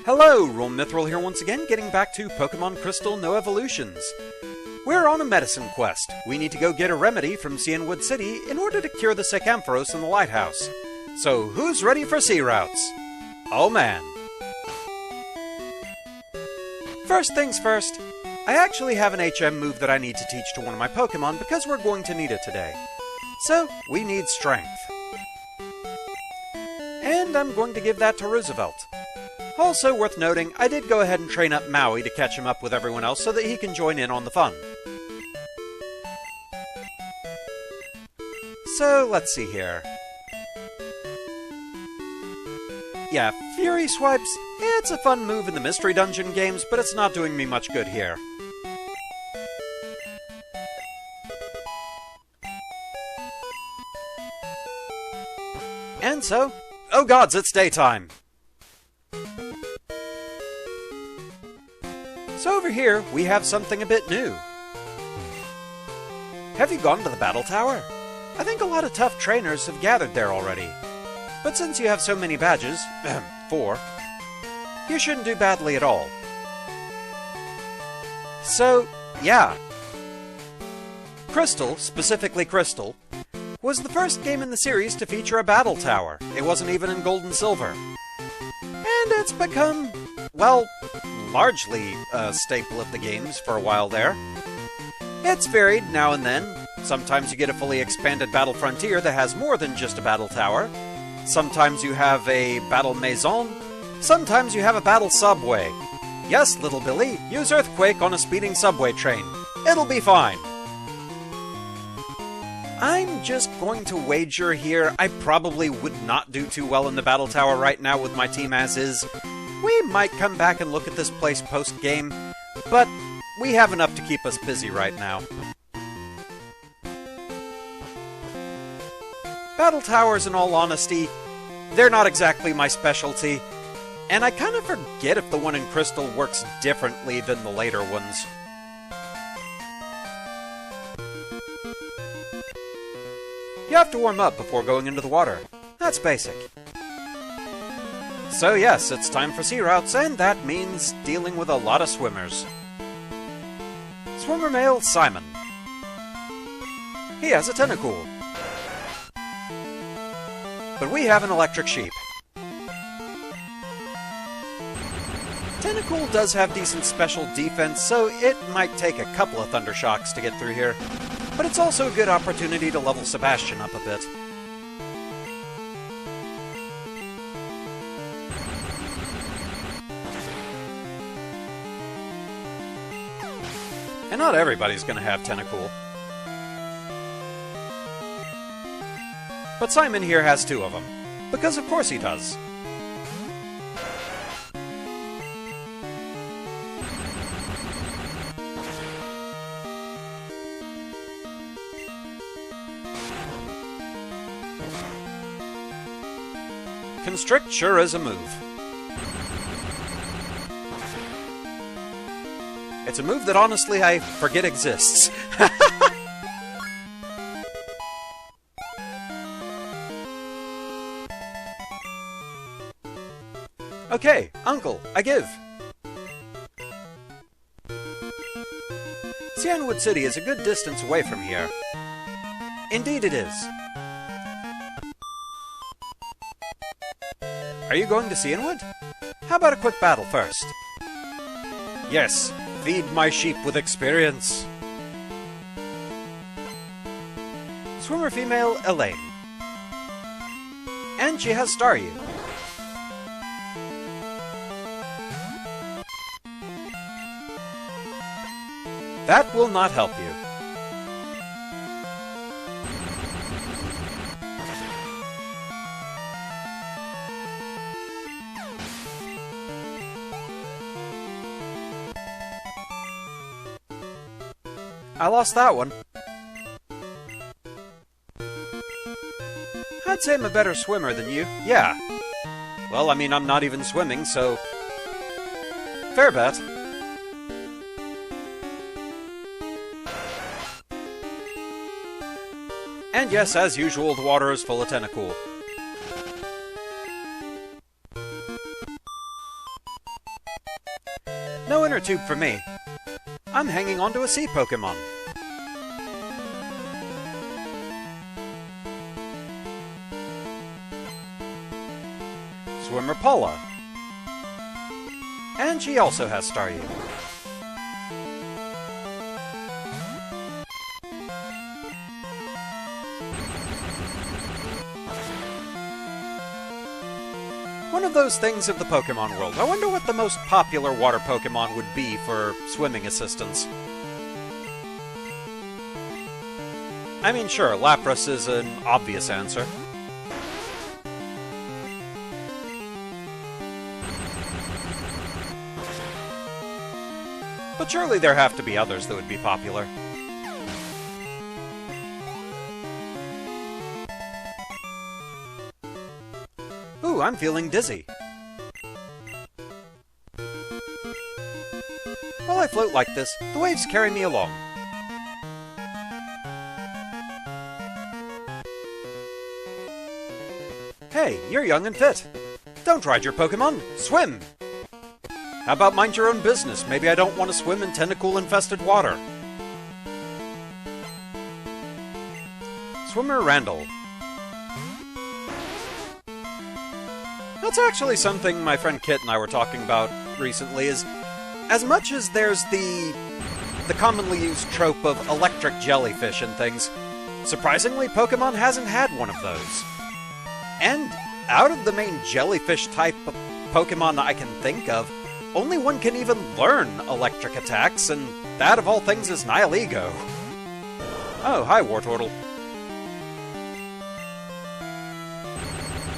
Hello, Mithril here once again, getting back to Pokemon Crystal No Evolutions. We're on a medicine quest. We need to go get a remedy from Cianwood City in order to cure the sick Ampharos in the lighthouse. So who's ready for sea routes? Oh man. First things first, I actually have an HM move that I need to teach to one of my Pokemon because we're going to need it today. So, we need Strength. And I'm going to give that to Roosevelt. Also worth noting, I did go ahead and train up Maui to catch him up with everyone else so that he can join in on the fun. So, let's see here. Yeah, Fury Swipes, it's a fun move in the Mystery Dungeon games, but it's not doing me much good here. And so, oh gods, it's daytime! So over here, we have something a bit new. Have you gone to the Battle Tower? I think a lot of tough trainers have gathered there already. But since you have so many badges, 4, you shouldn't do badly at all. So, yeah. Crystal, specifically Crystal, was the first game in the series to feature a Battle Tower. It wasn't even in Gold and Silver. And it's become, well, largely a staple of the games for a while there. It's varied now and then. Sometimes you get a fully expanded Battle Frontier that has more than just a Battle Tower. Sometimes you have a Battle Maison. Sometimes you have a Battle Subway. Yes, little Billy, use Earthquake on a speeding subway train. It'll be fine. I'm just going to wager here I probably would not do too well in the Battle Tower right now with my team as is. We might come back and look at this place post-game, but we have enough to keep us busy right now. Battle Towers, in all honesty, they're not exactly my specialty, and I kind of forget if the one in Crystal works differently than the later ones. You have to warm up before going into the water. That's basic. So yes, it's time for sea routes, and that means dealing with a lot of swimmers. Swimmer male Simon. He has a Tentacool. But we have an electric sheep. Tentacool does have decent special defense, so it might take a couple of Thundershocks to get through here. But it's also a good opportunity to level Sebastian up a bit. And not everybody's gonna have Tentacool. But Simon here has 2 of them. Because of course he does. Constrict sure is a move. It's a move that honestly I forget exists. Okay, Uncle, I give. Cianwood City is a good distance away from here. Indeed it is. Are you going to Cianwood? How about a quick battle first? Yes, feed my sheep with experience. Swimmer female Elaine. And she has Staryu. That will not help you. I lost that one. I'd say I'm a better swimmer than you. Yeah. Well, I mean, I'm not even swimming, so... fair bet. And yes, as usual, the water is full of Tentacool. tube for me. I'm hanging on to a sea Pokémon. Swimmer Paula. And she also has Staryu. One of those things of the Pokémon world. I wonder what the most popular water Pokémon would be for swimming assistance. I mean, sure, Lapras is an obvious answer. But surely there have to be others that would be popular. Ooh, I'm feeling dizzy. While I float like this, the waves carry me along. Hey, you're young and fit. Don't ride your Pokémon, swim! How about mind your own business? Maybe I don't want to swim in tentacle-infested water. Swimmer Randall. That's actually something my friend Kit and I were talking about recently, is as much as there's the commonly used trope of electric jellyfish and things, surprisingly Pokemon hasn't had one of those. And out of the main jellyfish type of Pokemon I can think of, only one can even learn electric attacks, and that of all things is Nihilego. Oh, hi Wartortle.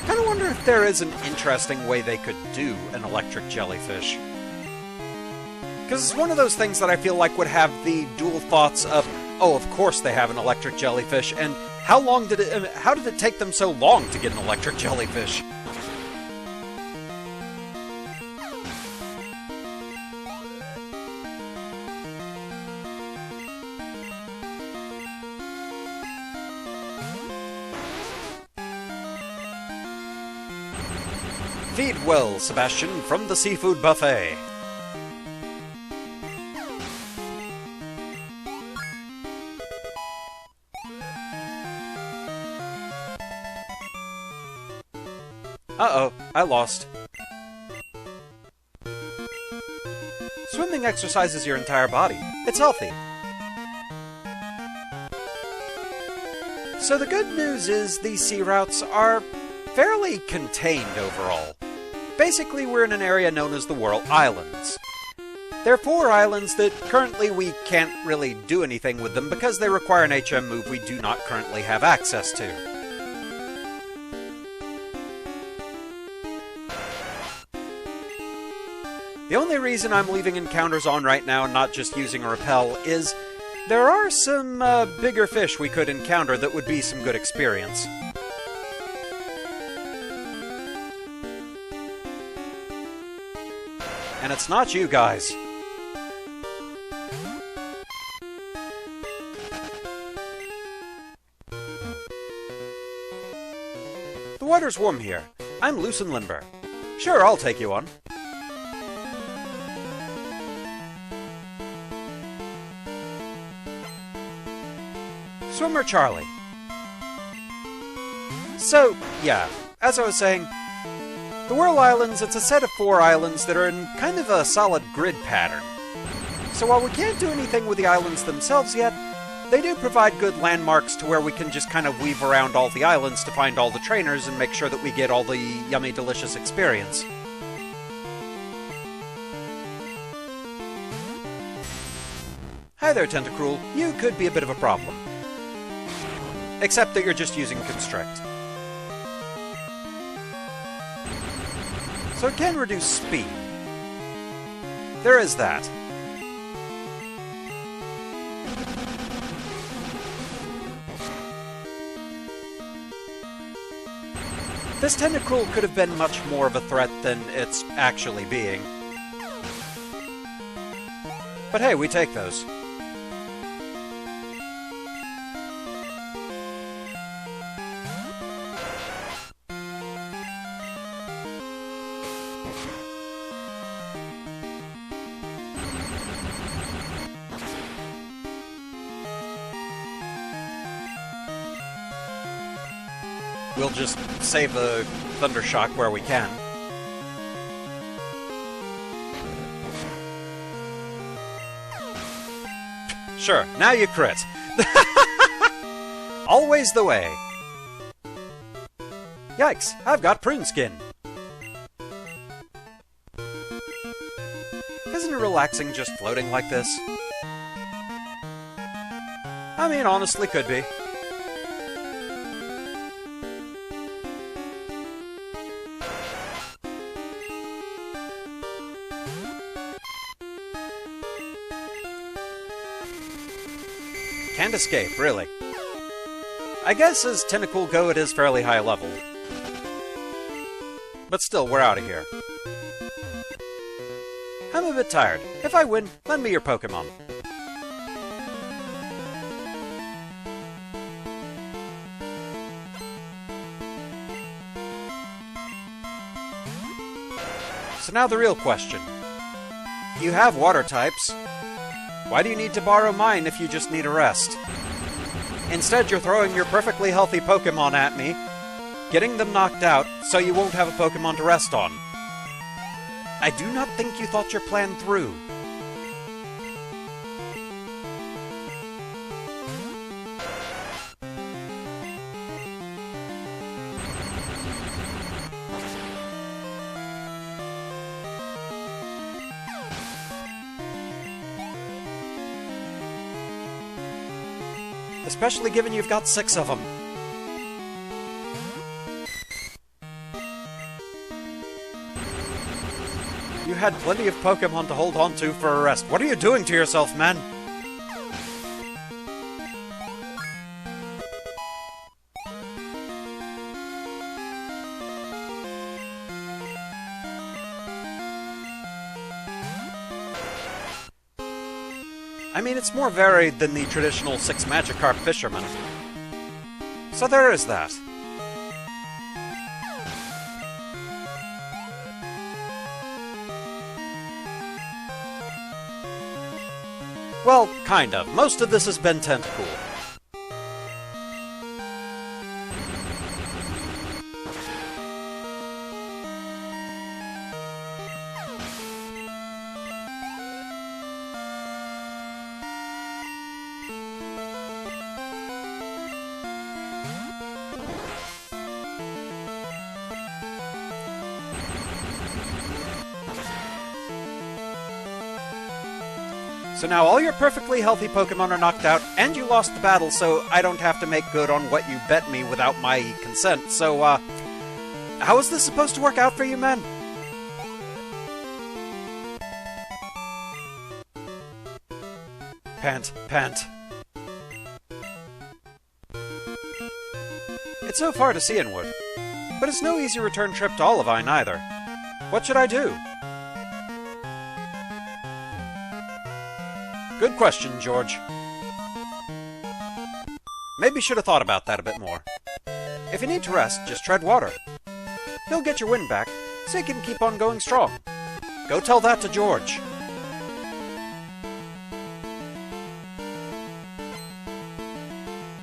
Kinda wonder if there is an interesting way they could do an electric jellyfish. Because it's one of those things that I feel like would have the dual thoughts of, oh, of course they have an electric jellyfish, and how did it take them so long to get an electric jellyfish? Feed well, Sebastian, from the seafood buffet. Uh-oh, I lost. Swimming exercises your entire body. It's healthy. So the good news is these sea routes are fairly contained overall. Basically, we're in an area known as the Whirl Islands. There are 4 islands that currently we can't really do anything with them because they require an HM move we do not currently have access to. The only reason I'm leaving encounters on right now and not just using a repel is there are some bigger fish we could encounter that would be some good experience. And it's not you guys. The water's warm here. I'm loose and limber. Sure, I'll take you on. Swimmer Charlie. So, yeah, as I was saying, the Whirl Islands, it's a set of 4 islands that are in kind of a solid grid pattern. So while we can't do anything with the islands themselves yet, they do provide good landmarks to where we can just kind of weave around all the islands to find all the trainers and make sure that we get all the yummy, delicious experience. Hi there, Tentacruel. You could be a bit of a problem. Except that you're just using Constrict. So it can reduce speed. There is that. This Tentacruel could have been much more of a threat than it's actually being. But hey, we take those. we'll just save a Thunder Shock where we can. Sure, now you crit. Always the way. Yikes, I've got prune skin. Isn't it relaxing just floating like this? I mean, honestly, could be. Can't escape, really. I guess as Tentacool go, it is fairly high level. But still, we're out of here. I'm a bit tired. If I win, lend me your Pokémon. So now the real question. You have water types. Why do you need to borrow mine if you just need a rest? Instead, you're throwing your perfectly healthy Pokémon at me, getting them knocked out, so you won't have a Pokémon to rest on. I do not think you thought your plan through. Especially given you've got 6 of them. You had plenty of Pokémon to hold on to for a rest. What are you doing to yourself, man? I mean, it's more varied than the traditional 6 Magikarp fisherman. So there is that. Well, kind of. Most of this has been Tentacool. So now all your perfectly healthy Pokémon are knocked out, and you lost the battle, so I don't have to make good on what you bet me without my consent. So, how is this supposed to work out for you, men? Pant, pant. It's so far to Cianwood, but it's no easy return trip to Olivine either. What should I do? Good question, George. Maybe should have thought about that a bit more. If you need to rest, just tread water. He'll get your wind back, so you can keep on going strong. Go tell that to George.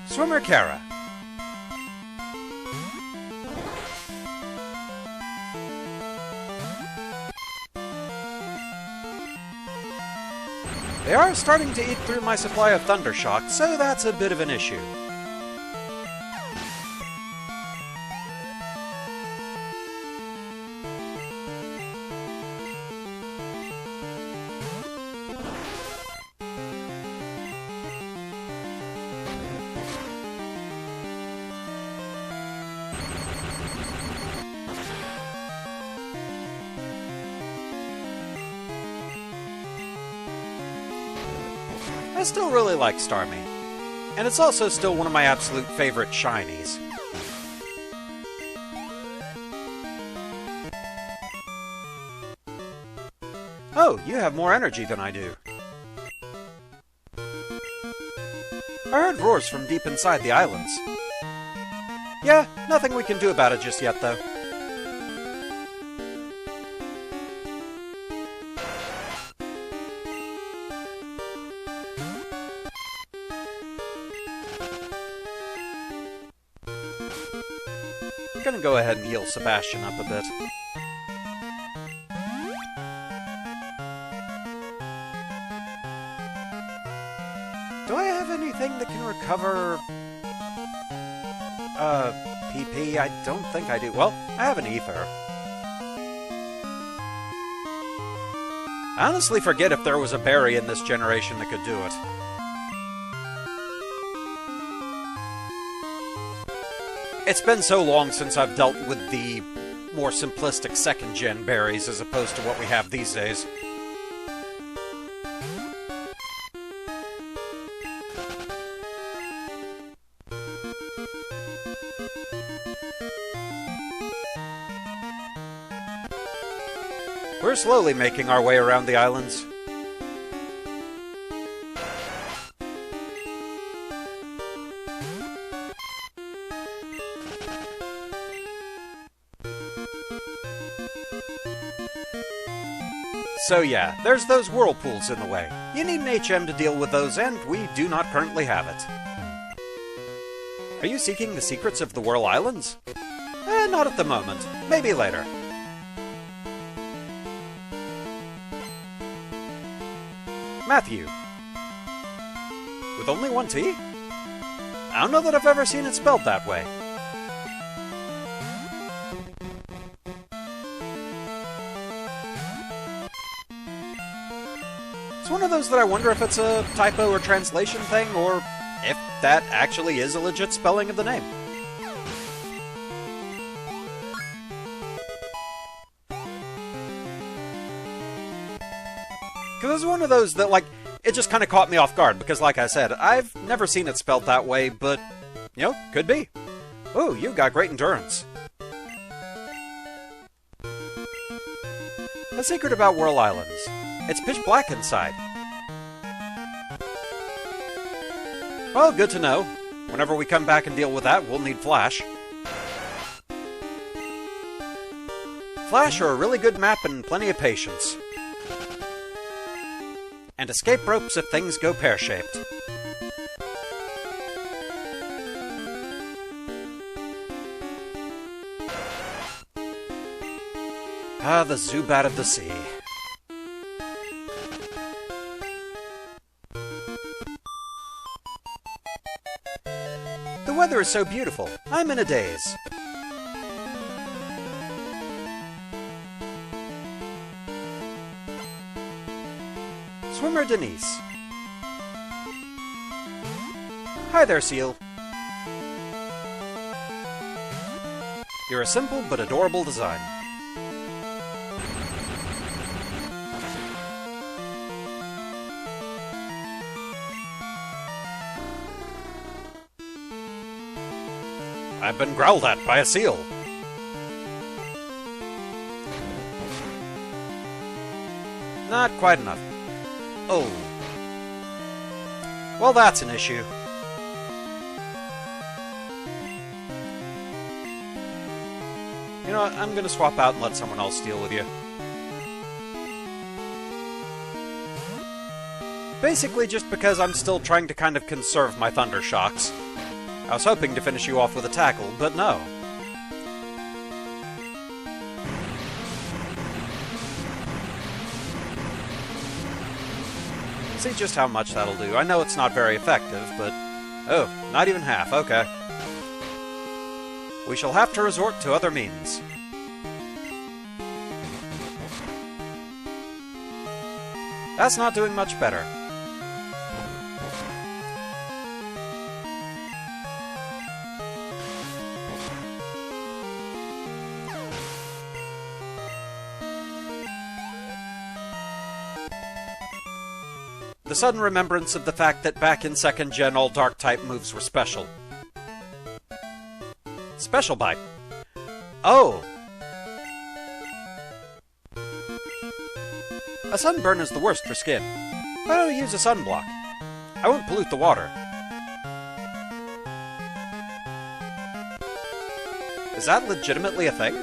Swimmer Kara. They are starting to eat through my supply of Thunder Shock, so that's a bit of an issue. I still really like Starmie, and it's also still one of my absolute favorite shinies. Oh, you have more energy than I do. I heard roars from deep inside the islands. Yeah, nothing we can do about it just yet, though. I'm gonna go ahead and heal Sebastian up a bit. Do I have anything that can recover... PP? I don't think I do. Well, I have an ether. I honestly forget if there was a berry in this generation that could do it. It's been so long since I've dealt with the more simplistic second-gen berries as opposed to what we have these days. We're slowly making our way around the islands. So yeah, there's those whirlpools in the way. You need an HM to deal with those, and we do not currently have it. Are you seeking the secrets of the Whirl Islands? Not at the moment. Maybe later. Matthew. With only one T? I don't know that I've ever seen it spelled that way. It's one of those that I wonder if it's a typo or translation thing, or if that actually is a legit spelling of the name. Because it's one of those that, like, it just kind of caught me off guard, because like I said, I've never seen it spelled that way, but, you know, could be. Ooh, you got great endurance. The secret about Whirl Islands. It's pitch black inside. Well, good to know. Whenever we come back and deal with that, we'll need Flash. Flash are a really good map and plenty of patience. And escape ropes if things go pear-shaped. Ah, the Zubat of the sea. The weather is so beautiful. I'm in a daze. Swimmer Denise. Hi there, Seal. You're a simple but adorable design. I've been growled at by a seal. Not quite enough. Oh. Well, that's an issue. You know what, I'm gonna swap out and let someone else deal with you. Basically just because I'm still trying to kind of conserve my Thunder Shocks. I was hoping to finish you off with a tackle, but no. See just how much that'll do. I know it's not very effective, but... Oh, not even half, okay. We shall have to resort to other means. That's not doing much better. The sudden remembrance of the fact that back in 2nd Gen all Dark-type moves were special. Special Bite. Oh! A sunburn is the worst for skin. Why don't you use a sunblock? I won't pollute the water. Is that legitimately a thing?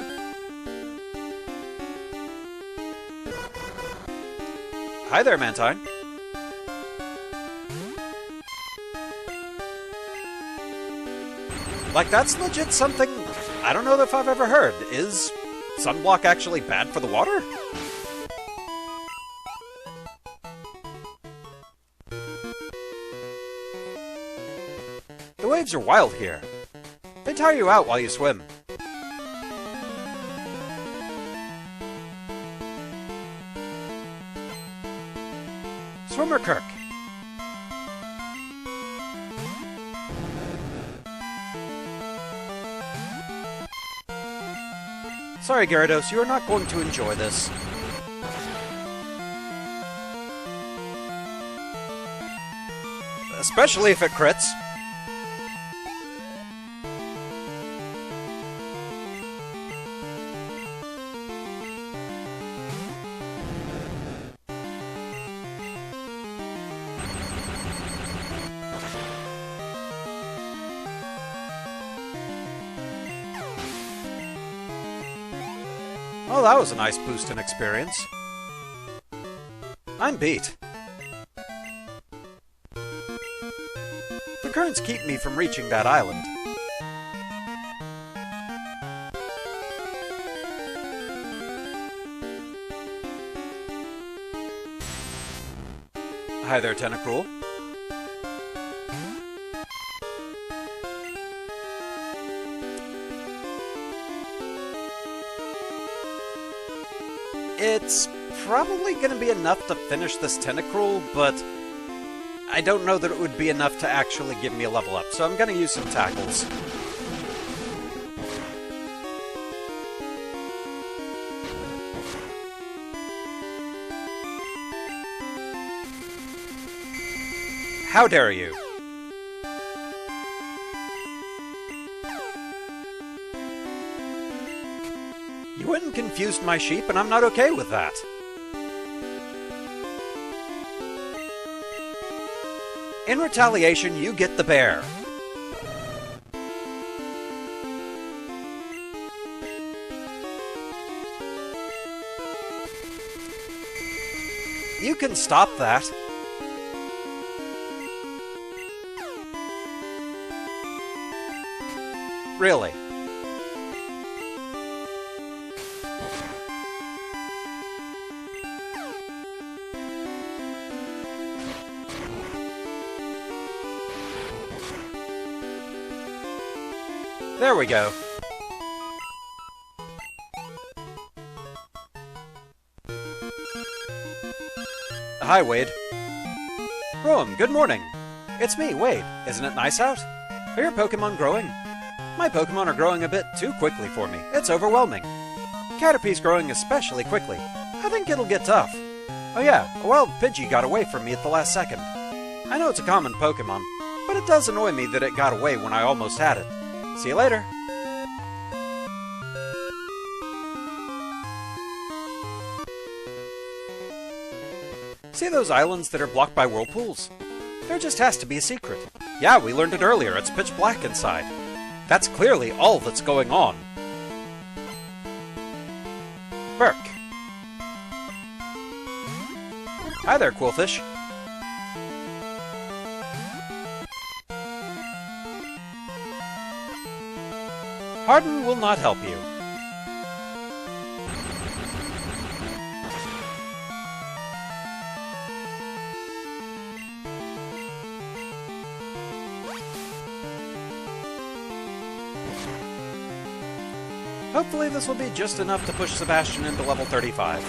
Hi there, Mantine. Like, that's legit something I don't know if I've ever heard. Is sunblock actually bad for the water? The waves are wild here. They tire you out while you swim. Swimmer Kirk. Sorry, Gyarados, you are not going to enjoy this. Especially if it crits. Oh, that was a nice boost in experience. I'm beat. The currents keep me from reaching that island. Hi there, Tentacruel. It's probably going to be enough to finish this Tentacruel, but I don't know that it would be enough to actually give me a level up, so I'm going to use some tackles. How dare you? You went and confused my sheep, and I'm not okay with that. In retaliation, you get the bear. You can stop that. Really? There we go. Hi, Wade. Roam, good morning. It's me, Wade. Isn't it nice out? Are your Pokémon growing? My Pokémon are growing a bit too quickly for me. It's overwhelming. Caterpie's growing especially quickly. I think it'll get tough. Oh yeah, a wild Pidgey got away from me at the last second. I know it's a common Pokémon, but it does annoy me that it got away when I almost had it. See you later. See those islands that are blocked by whirlpools? There just has to be a secret. Yeah, we learned it earlier. It's pitch black inside. That's clearly all that's going on. Burke. Hi there, Quillfish. Harden will not help you. Hopefully this will be just enough to push Sebastian into level 35.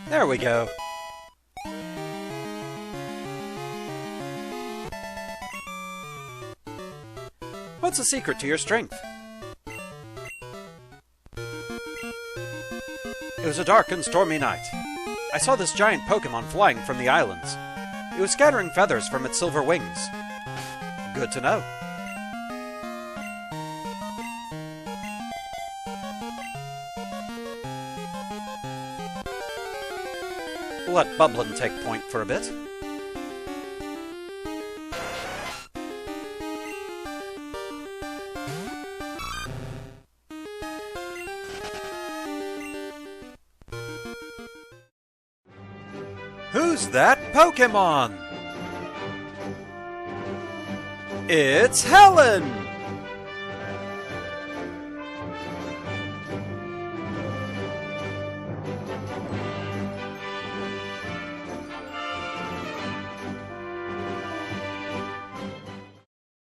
There we go. What's the secret to your strength? It was a dark and stormy night. I saw this giant Pokémon flying from the islands. It was scattering feathers from its silver wings. Good to know. We'll let Bublin take point for a bit. Who's that Pokémon? It's Helen!